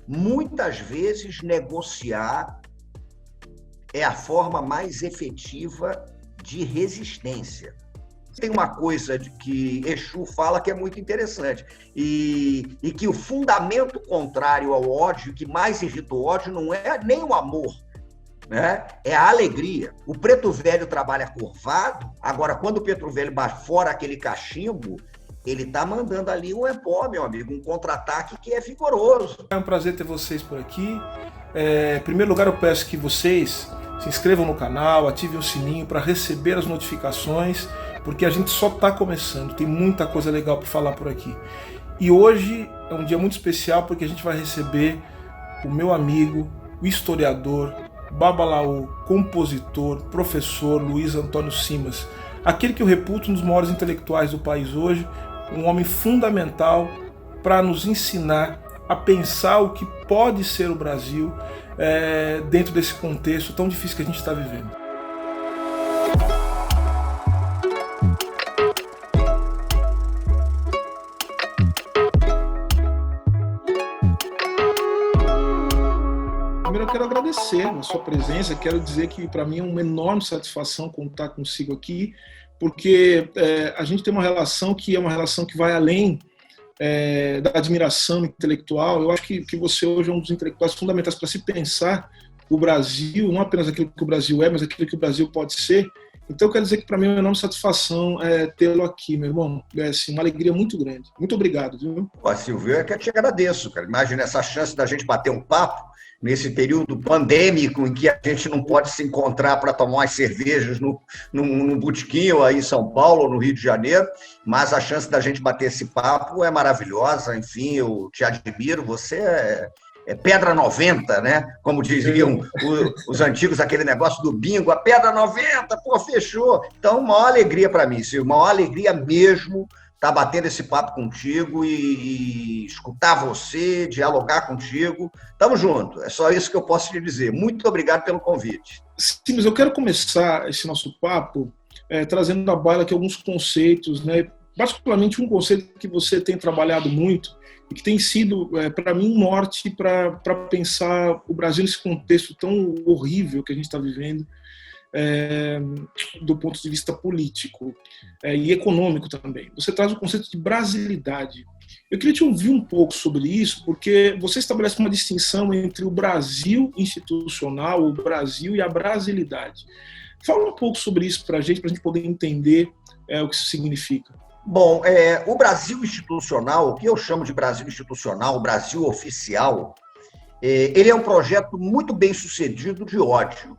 Muitas vezes, negociar é a forma mais efetiva de resistência. Tem uma coisa que Exu fala que é muito interessante, e que o fundamento contrário ao ódio, que mais irrita o ódio, não é nem o amor, né? É a alegria. O preto velho trabalha curvado, agora, quando o preto velho bate fora aquele cachimbo, ele está mandando ali um ebó, meu amigo, um contra-ataque que é vigoroso. É um prazer ter vocês por aqui. Em primeiro lugar, eu peço que vocês se inscrevam no canal, ativem o sininho para receber as notificações, porque a gente só está começando, tem muita coisa legal para falar por aqui. E hoje é um dia muito especial porque a gente vai receber o meu amigo, o historiador, babalaô, compositor, professor Luiz Antônio Simas, aquele que eu reputo um dos maiores intelectuais do país hoje, um homem fundamental para nos ensinar a pensar o que pode ser o Brasil dentro desse contexto tão difícil que a gente está vivendo. Primeiro eu quero agradecer a sua presença, quero dizer que para mim é uma enorme satisfação contar consigo aqui, porque a gente tem uma relação que é uma relação que vai além da admiração intelectual. Eu acho que você hoje é um dos intelectuais fundamentais para se pensar o Brasil, não apenas aquilo que o Brasil é, mas aquilo que o Brasil pode ser. Então eu quero dizer que para mim é uma enorme satisfação tê-lo aqui, meu irmão. É assim, uma alegria muito grande. Muito obrigado, viu? Ó, Silvio, eu que te agradeço, cara. Imagina essa chance da gente bater um papo nesse período pandêmico em que a gente não pode se encontrar para tomar umas cervejas no botequim aí em São Paulo ou no Rio de Janeiro, mas a chance da gente bater esse papo é maravilhosa. Enfim, eu te admiro, você é pedra 90, né? Como diziam os antigos, aquele negócio do bingo, a pedra 90, pô, fechou. Então, maior alegria para mim, Silvio, maior alegria mesmo estar batendo esse papo contigo e escutar você, dialogar contigo. Tamo junto, é só isso que eu posso te dizer. Muito obrigado pelo convite. Sim, mas eu quero começar esse nosso papo trazendo à baila aqui alguns conceitos, né? Particularmente um conceito que você tem trabalhado muito e que tem sido, para mim, um norte para pensar o Brasil nesse contexto tão horrível que a gente está vivendo, do ponto de vista político e econômico também. Você traz o conceito de brasilidade. Eu queria te ouvir um pouco sobre isso, porque você estabelece uma distinção entre o Brasil institucional, o Brasil e a brasilidade. Fala um pouco sobre isso para a gente poder entender o que isso significa. Bom, o Brasil institucional, o que eu chamo de Brasil institucional, o Brasil oficial, ele é um projeto muito bem sucedido de ódio,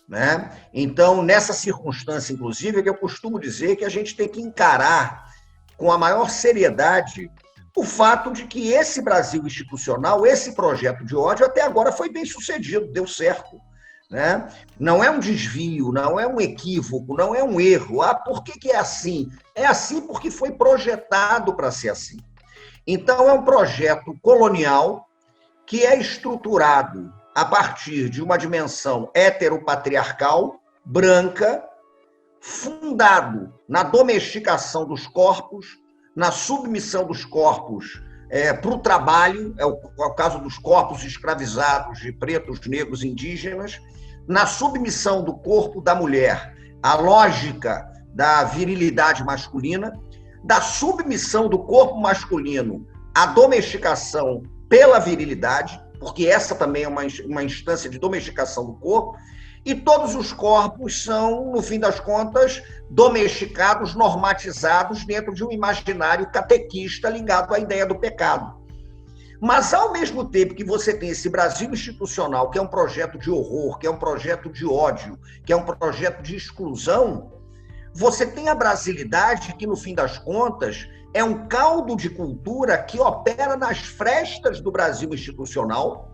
né? Então, nessa circunstância, inclusive, é que eu costumo dizer que a gente tem que encarar com a maior seriedade o fato de que esse Brasil institucional, esse projeto de ódio, até agora foi bem sucedido, deu certo, né? Não é um desvio, não é um equívoco, não é um erro. Por que é assim? É assim porque foi projetado para ser assim. Então, é um projeto colonial que é estruturado a partir de uma dimensão heteropatriarcal, branca, fundado na domesticação dos corpos, na submissão dos corpos para o trabalho, é o caso dos corpos escravizados de pretos, negros, indígenas, na submissão do corpo da mulher à lógica da virilidade masculina, da submissão do corpo masculino à domesticação pela virilidade, porque essa também é uma instância de domesticação do corpo, e todos os corpos são, no fim das contas, domesticados, normatizados dentro de um imaginário catequista ligado à ideia do pecado. Mas, ao mesmo tempo que você tem esse Brasil institucional, que é um projeto de horror, que é um projeto de ódio, que é um projeto de exclusão, você tem a brasilidade que, no fim das contas, é um caldo de cultura que opera nas frestas do Brasil institucional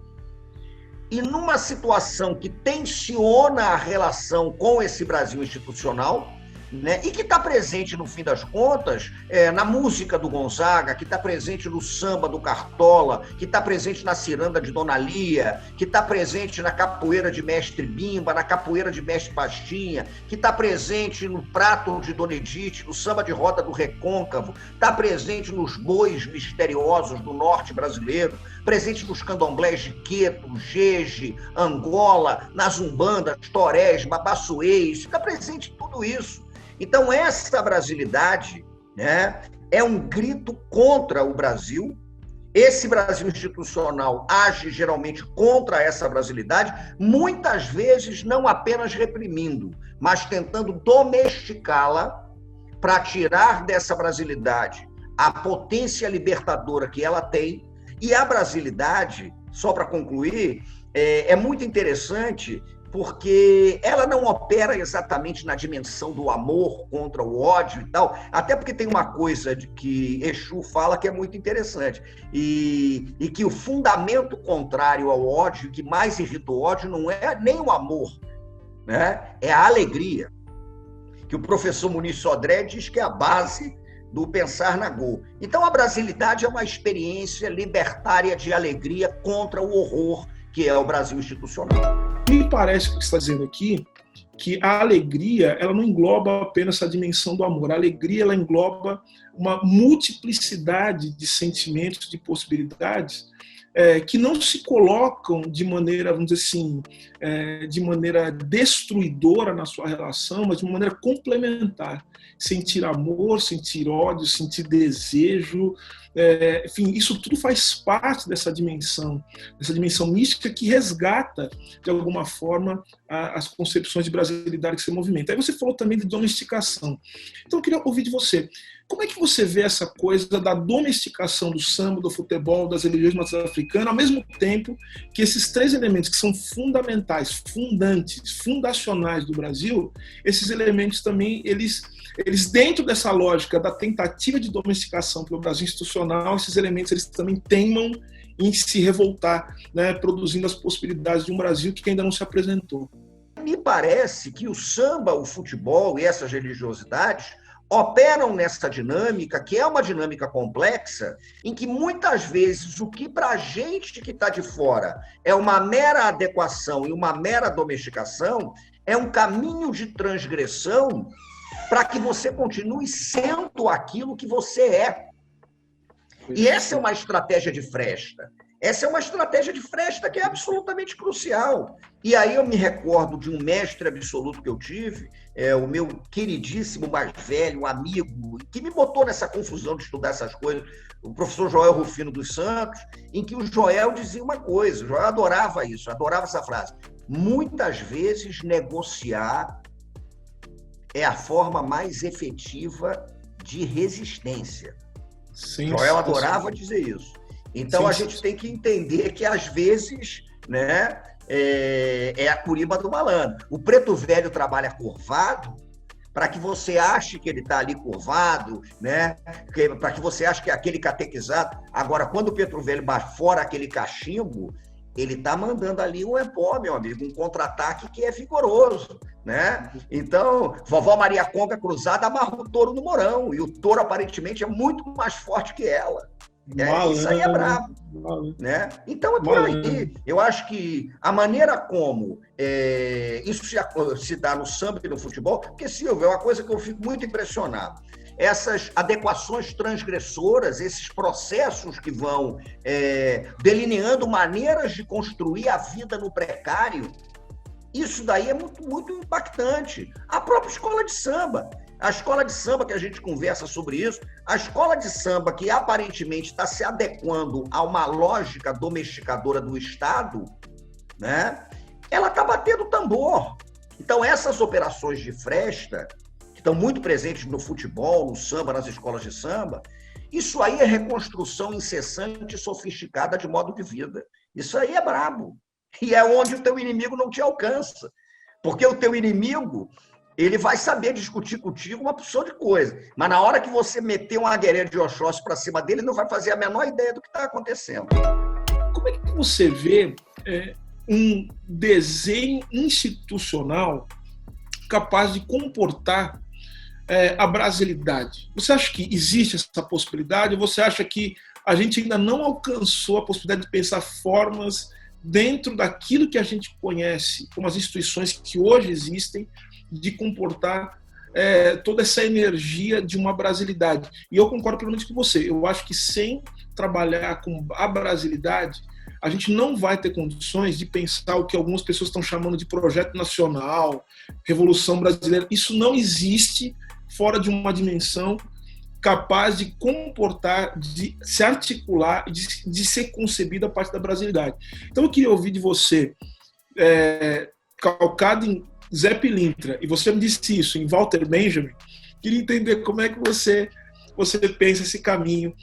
e numa situação que tensiona a relação com esse Brasil institucional, né? E que está presente, no fim das contas, na música do Gonzaga, que está presente no samba do Cartola, que está presente na ciranda de Dona Lia, que está presente na capoeira de Mestre Bimba, na capoeira de Mestre Pastinha, que está presente no prato de Dona Edith, no samba de roda do Recôncavo, está presente nos bois misteriosos do norte brasileiro, presente nos candomblés de Queto, Jeje, Angola, nas umbandas, torés, babassuês, fica presente tudo isso. Então, essa brasilidade, né, é um grito contra o Brasil. Esse Brasil institucional age geralmente contra essa brasilidade, muitas vezes não apenas reprimindo, mas tentando domesticá-la para tirar dessa brasilidade a potência libertadora que ela tem. E a brasilidade, só para concluir, é muito interessante porque ela não opera exatamente na dimensão do amor contra o ódio e tal, até porque tem uma coisa de que Exu fala que é muito interessante, e que o fundamento contrário ao ódio, que mais irrita o ódio, não é nem o amor, né? É a alegria, que o professor Muniz Sodré diz que é a base do pensar na Go. Então, a brasilidade é uma experiência libertária de alegria contra o horror que é o Brasil institucional. Me parece que você está dizendo aqui que a alegria ela não engloba apenas essa dimensão do amor. A alegria ela engloba uma multiplicidade de sentimentos, de possibilidades que não se colocam de maneira, vamos dizer assim, de maneira destruidora na sua relação, mas de uma maneira complementar. Sentir amor, sentir ódio, sentir desejo, enfim, isso tudo faz parte dessa dimensão mística que resgata, de alguma forma, as concepções de brasilidade que se movimenta. Aí você falou também de domesticação. Então eu queria ouvir de você, como é que você vê essa coisa da domesticação do samba, do futebol, das religiões matrizes africanas, ao mesmo tempo que esses três elementos que são fundamentais, fundantes, fundacionais do Brasil, esses elementos também, eles dentro dessa lógica da tentativa de domesticação pelo Brasil institucional, esses elementos eles também teimam em se revoltar, né, produzindo as possibilidades de um Brasil que ainda não se apresentou. Me parece que o samba, o futebol e essas religiosidades operam nessa dinâmica, que é uma dinâmica complexa, em que muitas vezes o que para a gente que está de fora é uma mera adequação e uma mera domesticação, é um caminho de transgressão para que você continue sendo aquilo que você é. E essa é uma estratégia de fresta. Essa é uma estratégia de fresta que é absolutamente crucial. E aí eu me recordo de um mestre absoluto que eu tive, o meu queridíssimo mais velho, amigo, que me botou nessa confusão de estudar essas coisas, o professor Joel Rufino dos Santos, em que o Joel dizia uma coisa, o Joel adorava isso, adorava essa frase. Muitas vezes negociar é a forma mais efetiva de resistência. Sim, Joel adorava dizer isso. Então, a gente tem que entender que, às vezes, né, é a curiba do malandro. O preto velho trabalha curvado para que você ache que ele está ali curvado, né, para que você ache que é aquele catequizado. Agora, quando o preto velho fora aquele cachimbo, ele está mandando ali um epó, meu amigo, um contra-ataque que é vigoroso, né? Então, vovó Maria Conga Cruzada amarra o touro no Mourão, e o touro, aparentemente, é muito mais forte que ela. Isso aí é brabo, né? Então é por aí. Eu acho que a maneira como isso se dá no samba e no futebol, porque, Silvio, é uma coisa que eu fico muito impressionado. Essas adequações transgressoras, esses processos que vão delineando maneiras de construir a vida no precário, isso daí é muito, muito impactante. A própria escola de samba. A escola de samba que a gente conversa sobre isso, a escola de samba que aparentemente está se adequando a uma lógica domesticadora do Estado, né? Ela está batendo tambor. Então, essas operações de fresta, que estão muito presentes no futebol, no samba, nas escolas de samba, isso aí é reconstrução incessante e sofisticada de modo de vida. Isso aí é brabo. E é onde o teu inimigo não te alcança. Porque o teu inimigo, ele vai saber discutir contigo uma porção de coisa. Mas na hora que você meter uma guerreira de Oxóssi para cima dele, ele não vai fazer a menor ideia do que está acontecendo. Como é que você vê um desenho institucional capaz de comportar a brasilidade? Você acha que existe essa possibilidade? Ou você acha que a gente ainda não alcançou a possibilidade de pensar formas dentro daquilo que a gente conhece, como as instituições que hoje existem, de comportar toda essa energia de uma brasilidade? E eu concordo plenamente com você. Eu acho que sem trabalhar com a brasilidade, a gente não vai ter condições de pensar o que algumas pessoas estão chamando de projeto nacional, Revolução Brasileira. Isso não existe fora de uma dimensão capaz de comportar, de se articular, de ser concebida a parte da brasilidade. Então eu queria ouvir de você, calcado em Zé Pilintra, e você me disse isso em Walter Benjamin, queria entender como é que você pensa esse caminho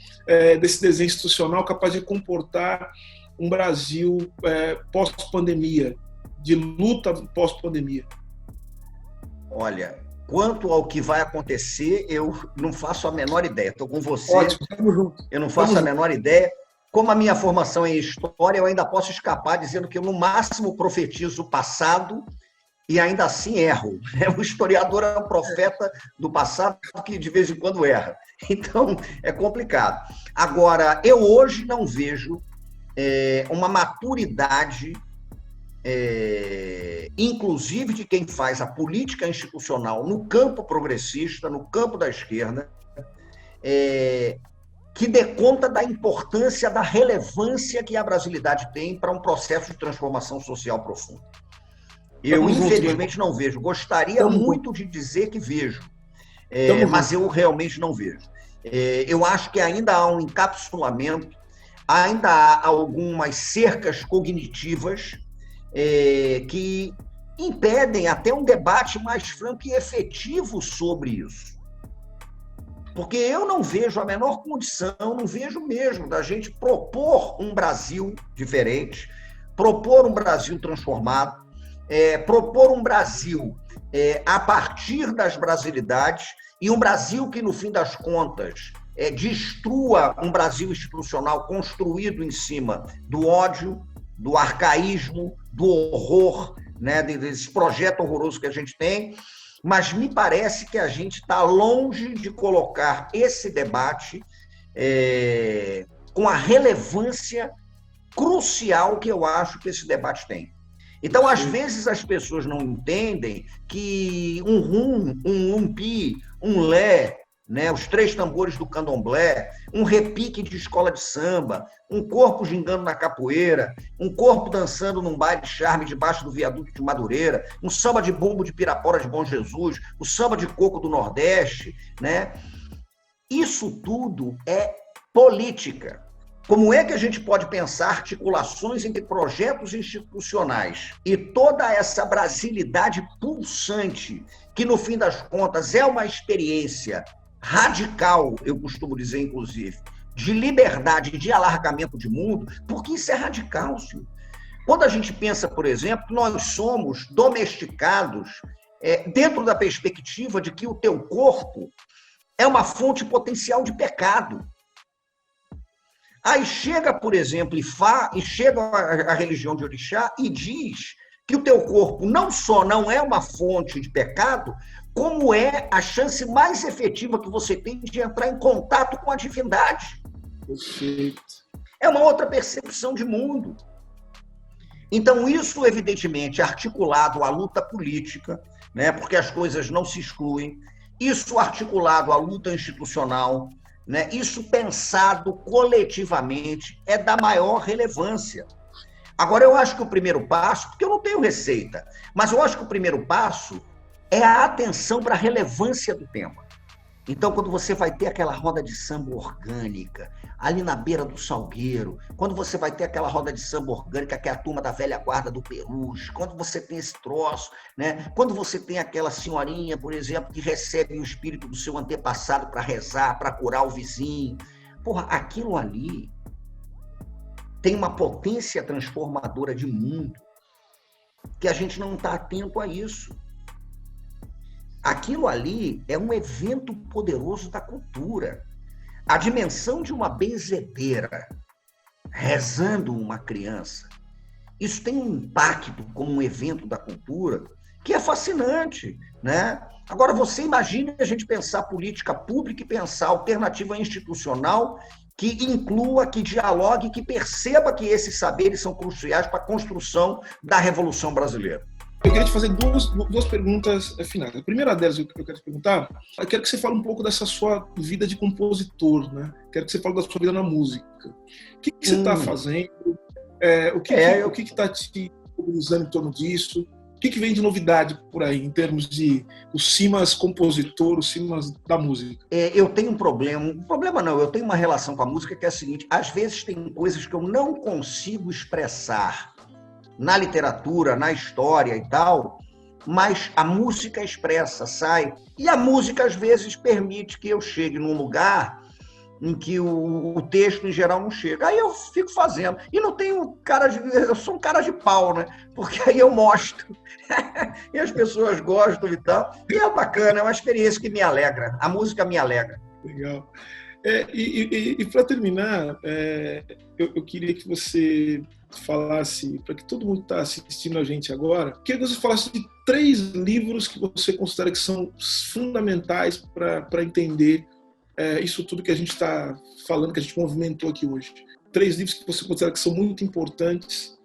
desse desenho institucional capaz de comportar um Brasil pós-pandemia, de luta pós-pandemia. Olha, quanto ao que vai acontecer, eu não faço a menor ideia. Estou com você. Ótimo, estamos juntos. Eu não faço a menor ideia. Como a minha formação é em história, eu ainda posso escapar dizendo que eu, no máximo, profetizo o passado e ainda assim erro. O historiador é um profeta do passado que de vez em quando erra. Então, é complicado. Agora, eu hoje não vejo uma maturidade, inclusive de quem faz a política institucional no campo progressista, no campo da esquerda, que dê conta da importância, da relevância que a brasilidade tem para um processo de transformação social profundo. Eu, infelizmente, não vejo. Gostaria muito de dizer que vejo, mas eu realmente não vejo. Eu acho que ainda há um encapsulamento, ainda há algumas cercas cognitivas que impedem até um debate mais franco e efetivo sobre isso. Porque eu não vejo a menor condição, não vejo mesmo da gente propor um Brasil diferente, propor um Brasil transformado, propor um Brasil a partir das brasilidades, e um Brasil que, no fim das contas, destrua um Brasil institucional construído em cima do ódio, do arcaísmo, do horror, né, desse projeto horroroso que a gente tem. Mas me parece que a gente está longe de colocar esse debate com a relevância crucial que eu acho que esse debate tem. Então, às vezes, as pessoas não entendem que um rum, um umpi, um lé, né, os três tambores do candomblé, um repique de escola de samba, um corpo gingando na capoeira, um corpo dançando num baile de charme debaixo do viaduto de Madureira, um samba de bumbo de Pirapora de Bom Jesus, o samba de coco do Nordeste, né? Isso tudo é política. Como é que a gente pode pensar articulações entre projetos institucionais e toda essa brasilidade pulsante, que no fim das contas é uma experiência radical, eu costumo dizer, inclusive, de liberdade, de alargamento de mundo, porque isso é radical, senhor. Quando a gente pensa, por exemplo, nós somos domesticados dentro da perspectiva de que o teu corpo é uma fonte potencial de pecado. Aí chega, por exemplo, e chega a religião de Orixá e diz que o teu corpo não só não é uma fonte de pecado, como é a chance mais efetiva que você tem de entrar em contato com a divindade. Perfeito. É uma outra percepção de mundo. Então, isso, evidentemente, articulado à luta política, né, porque as coisas não se excluem, isso articulado à luta institucional, né, isso pensado coletivamente, é da maior relevância. Agora, eu acho que o primeiro passo, porque eu não tenho receita, mas eu acho que o primeiro passo é a atenção para a relevância do tema. Então, quando você vai ter aquela roda de samba orgânica, ali na beira do Salgueiro, quando você vai ter aquela roda de samba orgânica, que é a turma da velha guarda do Peruche, quando você tem esse troço, né? Quando você tem aquela senhorinha, por exemplo, que recebe o espírito do seu antepassado para rezar, para curar o vizinho, porra, aquilo ali tem uma potência transformadora de mundo que a gente não está atento a isso. Aquilo ali é um evento poderoso da cultura. A dimensão de uma benzedeira rezando uma criança, isso tem um impacto como um evento da cultura que é fascinante, né? Agora, você imagina a gente pensar política pública e pensar alternativa institucional que inclua, que dialogue, que perceba que esses saberes são cruciais para a construção da Revolução Brasileira. Eu queria te fazer duas perguntas finais. A primeira delas, eu quero te perguntar, eu quero que você fale um pouco dessa sua vida de compositor, né? Quero que você fale da sua vida na música. O que você está fazendo? O que está te mobilizando em torno disso? O que vem de novidade por aí, em termos de o Simas compositor, o Simas da música? Eu tenho um problema não, eu tenho uma relação com a música que é a seguinte: às vezes tem coisas que eu não consigo expressar na literatura, na história e tal, mas a música expressa, sai. E a música, às vezes, permite que eu chegue num lugar em que o texto, em geral, não chega. Aí eu fico fazendo. E não tenho cara de... Eu sou um cara de pau, né? Porque aí eu mostro. E as pessoas gostam e tal. E é bacana, é uma experiência que me alegra. A música me alegra. Legal. E para terminar, eu queria que você falasse, para que todo mundo está assistindo a gente agora, queria que você falasse de 3 livros que você considera que são fundamentais para entender isso tudo que a gente está falando, que a gente movimentou aqui hoje. 3 livros que você considera que são muito importantes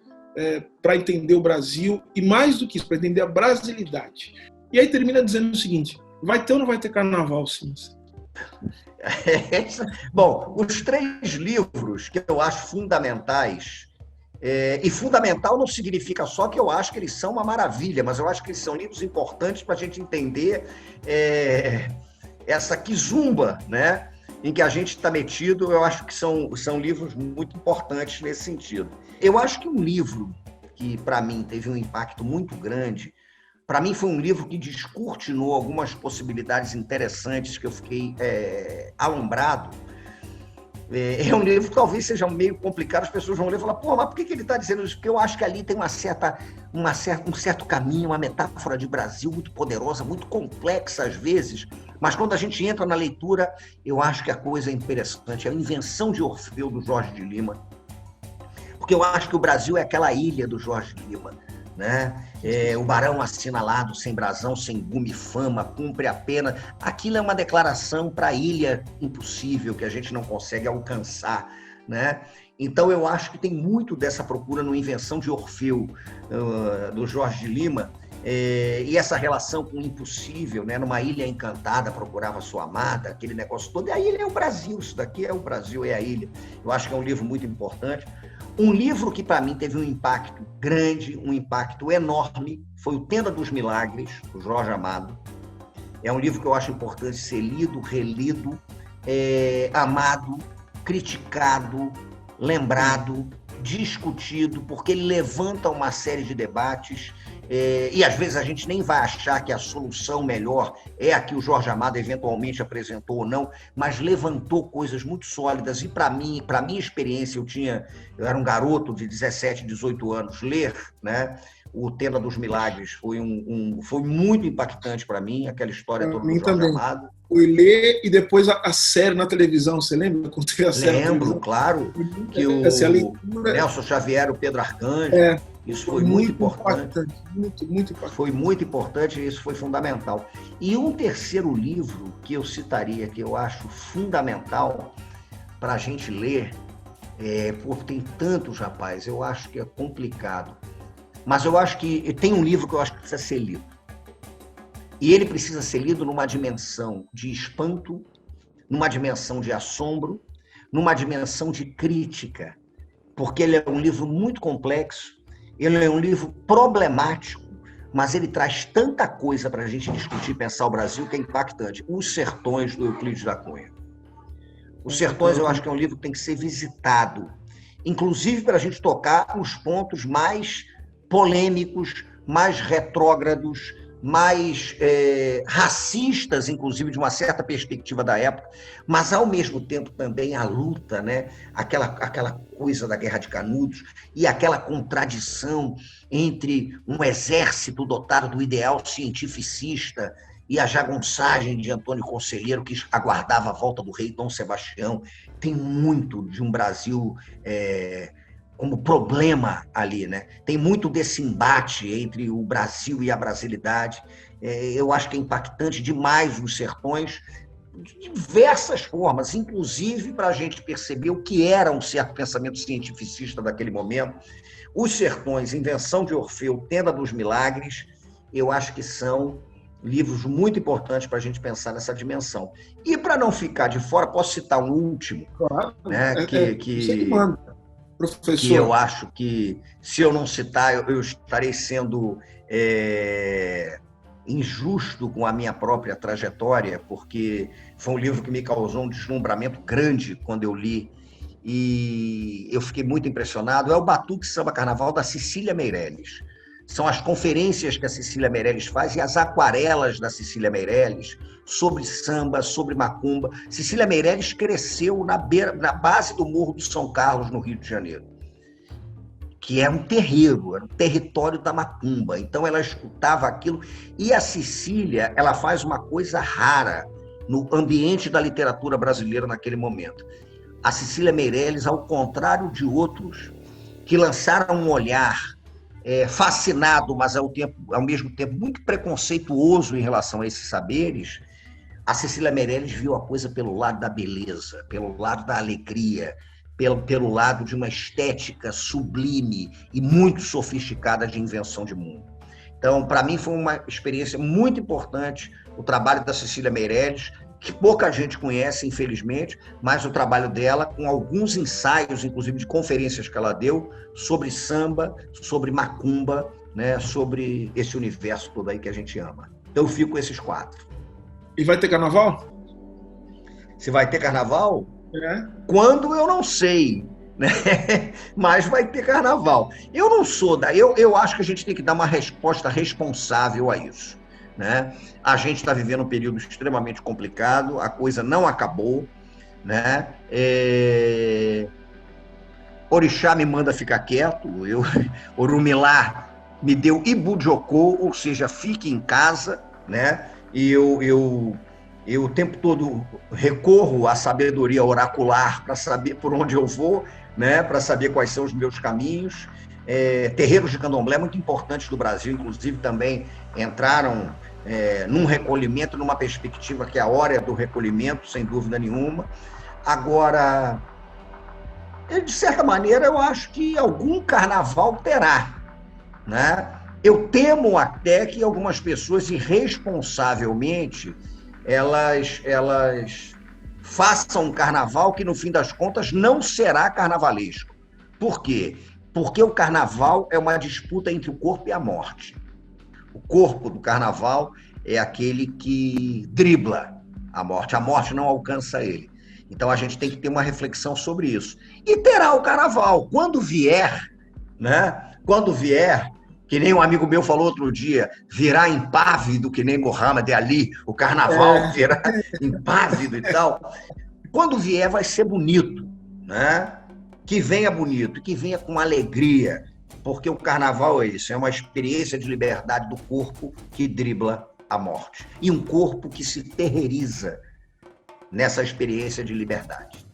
para entender o Brasil e, mais do que isso, para entender a brasilidade. E aí termina dizendo o seguinte: vai ter ou não vai ter carnaval, Simas? Bom, os 3 livros que eu acho fundamentais, e fundamental não significa só que eu acho que eles são uma maravilha, mas eu acho que eles são livros importantes para a gente entender essa quizumba, né, em que a gente está metido. Eu acho que são livros muito importantes nesse sentido. Eu acho que um livro que, para mim, teve um impacto muito grande, para mim foi um livro que descortinou algumas possibilidades interessantes que eu fiquei alombrado. É um livro que talvez seja meio complicado, as pessoas vão ler e falar: pô, mas por que ele está dizendo isso? Porque eu acho que ali tem um certo caminho, uma metáfora de Brasil muito poderosa, muito complexa às vezes, mas quando a gente entra na leitura, eu acho que a coisa é interessante. É a Invenção de Orfeu, do Jorge de Lima, porque eu acho que o Brasil é aquela ilha do Jorge de Lima, né? O barão assinalado, sem brasão, sem gume, fama, cumpre a pena. Aquilo é uma declaração para a ilha impossível, que a gente não consegue alcançar, né? Então eu acho que tem muito dessa procura no Invenção de Orfeu, do Jorge de Lima, e essa relação com o impossível, né? Numa ilha encantada, procurava sua amada, aquele negócio todo. E a ilha é o Brasil, isso daqui é o Brasil, é a ilha. Eu acho que é um livro muito importante. Um livro que, para mim, teve um impacto grande, um impacto enorme, foi O Tenda dos Milagres, do Jorge Amado. É um livro que eu acho importante ser lido, relido, amado, criticado, lembrado, discutido, porque ele levanta uma série de debates, e às vezes a gente nem vai achar que a solução melhor é a que o Jorge Amado eventualmente apresentou ou não, mas levantou coisas muito sólidas. E para minha experiência, eu era um garoto de 17, 18 anos, ler, né, O Tenda dos Milagres foi muito impactante para mim, aquela história toda do Jorge também. Amado. Fui ler e depois a série na televisão, você lembra? Lembro, claro, que o Nelson Xavier, o Pedro Arcanjo, isso foi muito importante. Muito importante. Foi muito importante e isso foi fundamental. E um terceiro livro que eu citaria, que eu acho fundamental para a gente ler, porque tem tantos, rapaz, eu acho que é complicado. Mas eu acho que tem um livro que eu acho que precisa ser lido. E ele precisa ser lido numa dimensão de espanto, numa dimensão de assombro, numa dimensão de crítica, porque ele é um livro muito complexo, ele é um livro problemático, mas ele traz tanta coisa para a gente discutir e pensar o Brasil que é impactante. Os Sertões, do Euclides da Cunha. Os Sertões, eu acho que é um livro que tem que ser visitado, inclusive para a gente tocar os pontos mais polêmicos, mais retrógrados, mais racistas, inclusive, de uma certa perspectiva da época, mas, ao mesmo tempo, também a luta, né? Aquela coisa da Guerra de Canudos e aquela contradição entre um exército dotado do ideal cientificista e a jagunçagem de Antônio Conselheiro, que aguardava a volta do rei Dom Sebastião. Tem muito de um Brasil como problema ali, né? Tem muito desse embate entre o Brasil e a brasilidade. Eu acho que é impactante demais os sertões, de diversas formas, inclusive para a gente perceber o que era um certo pensamento cientificista daquele momento. Os Sertões, Invenção de Orfeu, Tenda dos Milagres, eu acho que são livros muito importantes para a gente pensar nessa dimensão. E para não ficar de fora, posso citar um último, Claro. né, Você que manda, professor. Que eu acho que, se eu não citar, eu estarei sendo injusto com a minha própria trajetória, porque foi um livro que me causou um deslumbramento grande quando eu li, e eu fiquei muito impressionado. É o Batuque Samba Carnaval, da Cecília Meirelles. São as conferências que a Cecília Meirelles faz e as aquarelas da Cecília Meirelles sobre samba, sobre macumba. Cecília Meirelles cresceu na base do Morro do São Carlos, no Rio de Janeiro, que é um terreiro, era um território da macumba. Então ela escutava aquilo. E a Cecília, ela faz uma coisa rara no ambiente da literatura brasileira naquele momento. A Cecília Meirelles, ao contrário de outros que lançaram um olhar fascinado, mas ao mesmo tempo muito preconceituoso em relação a esses saberes, a Cecília Meirelles viu a coisa pelo lado da beleza, pelo lado da alegria, pelo lado de uma estética sublime e muito sofisticada de invenção de mundo. Então, para mim, foi uma experiência muito importante o trabalho da Cecília Meirelles, que pouca gente conhece, infelizmente, mas o trabalho dela, com alguns ensaios, inclusive de conferências que ela deu, sobre samba, sobre macumba, né, sobre esse universo todo aí que a gente ama. Então, eu fico com esses 4. E vai ter carnaval? Se vai ter carnaval? Quando, eu não sei, né? Mas vai ter carnaval. Eu não sou eu acho que a gente tem que dar uma resposta responsável a isso, né? A gente está vivendo um período extremamente complicado, a coisa não acabou, né? Orixá me manda ficar quieto, Orumilá me deu Ibujocô, ou seja, fique em casa, né? E eu o tempo todo recorro à sabedoria oracular para saber por onde eu vou, né? Para saber quais são os meus caminhos. Terreiros de candomblé muito importantes do Brasil, inclusive também entraram num recolhimento, numa perspectiva que a hora é do recolhimento, sem dúvida nenhuma. Agora, de certa maneira, eu acho que algum carnaval terá, né? Eu temo até que algumas pessoas, irresponsavelmente, elas façam um carnaval que, no fim das contas, não será carnavalesco. Por quê? Porque o carnaval é uma disputa entre o corpo e a morte. O corpo do carnaval é aquele que dribla a morte não alcança ele. Então a gente tem que ter uma reflexão sobre isso. E terá o carnaval, quando vier, né? Quando vier, que nem um amigo meu falou outro dia, virá impávido que nem Muhammad Ali, o carnaval virá impávido e tal. Quando vier vai ser bonito, né? Que venha bonito, que venha com alegria, porque o carnaval é isso, é uma experiência de liberdade do corpo que dribla a morte. E um corpo que se terroriza nessa experiência de liberdade.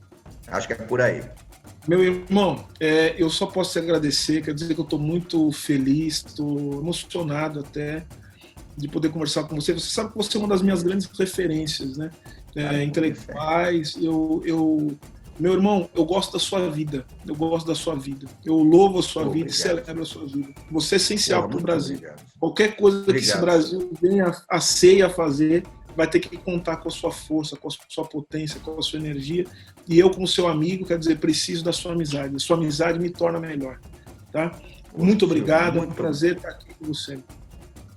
Acho que é por aí. Meu irmão, eu só posso te agradecer, quer dizer que eu estou muito feliz, estou emocionado até de poder conversar com você. Você sabe que você é uma das minhas grandes referências, né? Intelectuais. Meu irmão, eu gosto da sua vida, eu louvo a sua vida e celebro a sua vida. Você é essencial para o Brasil. Obrigado. Qualquer coisa que esse Brasil venha a ser e a fazer, vai ter que contar com a sua força, com a sua potência, com a sua energia. E eu, como seu amigo, quer dizer, preciso da sua amizade. A sua amizade me torna melhor. Tá? Muito obrigado, é um prazer estar aqui com você.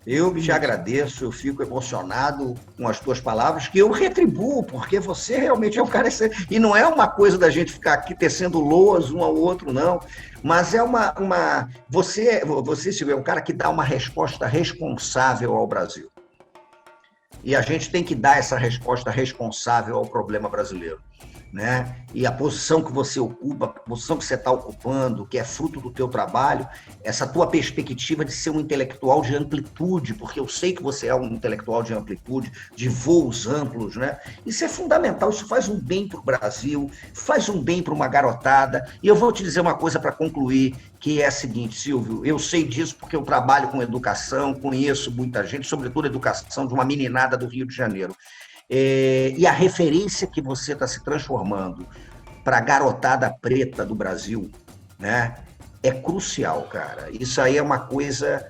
Eu te agradeço, eu fico emocionado com as tuas palavras, que eu retribuo, porque você realmente é um cara... E não é uma coisa da gente ficar aqui tecendo loas um ao outro, não. Mas é Você, Silvio, é um cara que dá uma resposta responsável ao Brasil. E a gente tem que dar essa resposta responsável ao problema brasileiro. né? E a posição que você ocupa, a posição que você está ocupando, que é fruto do teu trabalho, essa tua perspectiva de ser um intelectual de amplitude, porque eu sei que você é um intelectual de amplitude, de voos amplos, né? Isso é fundamental, isso faz um bem para o Brasil, faz um bem para uma garotada. E eu vou te dizer uma coisa para concluir, que é a seguinte, Silvio, eu sei disso porque eu trabalho com educação, conheço muita gente, sobretudo educação de uma meninada do Rio de Janeiro. E a referência que você está se transformando para a garotada preta do Brasil, né, é crucial, cara. Isso aí é uma coisa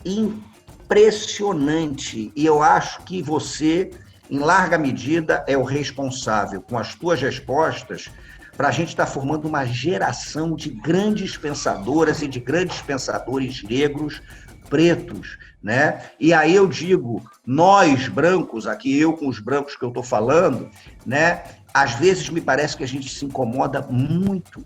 impressionante. E eu acho que você, em larga medida, é o responsável, com as tuas respostas, para a gente estar formando uma geração de grandes pensadoras e de grandes pensadores negros, pretos, né? E aí eu digo, nós brancos, aqui eu com os brancos que eu estou falando, né? Às vezes me parece que a gente se incomoda muito,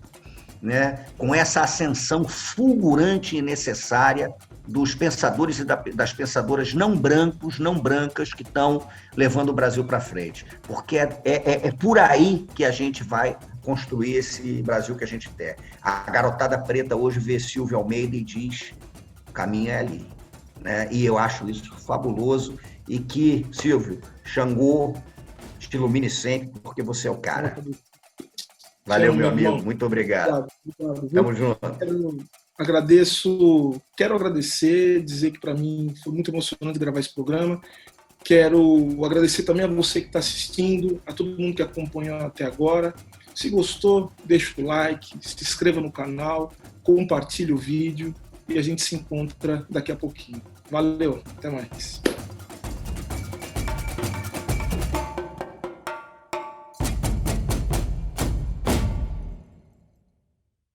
né? Com essa ascensão fulgurante e necessária dos pensadores e das pensadoras não brancos, não brancas, que estão levando o Brasil para frente. Porque é por aí que a gente vai construir esse Brasil que a gente tem. A garotada preta hoje vê Silvio Almeida e diz, o caminho é ali. Né? E eu acho isso fabuloso. E que, Silvio, Xangô te ilumine sempre, porque você é o cara. Valeu, meu amigo. Muito obrigado. Tamo junto. Quero agradecer, dizer que para mim foi muito emocionante gravar esse programa. Quero agradecer também a você que está assistindo, a todo mundo que acompanhou até agora. Se gostou, deixa o like, se inscreva no canal, compartilhe o vídeo e a gente se encontra daqui a pouquinho. Valeu, até mais.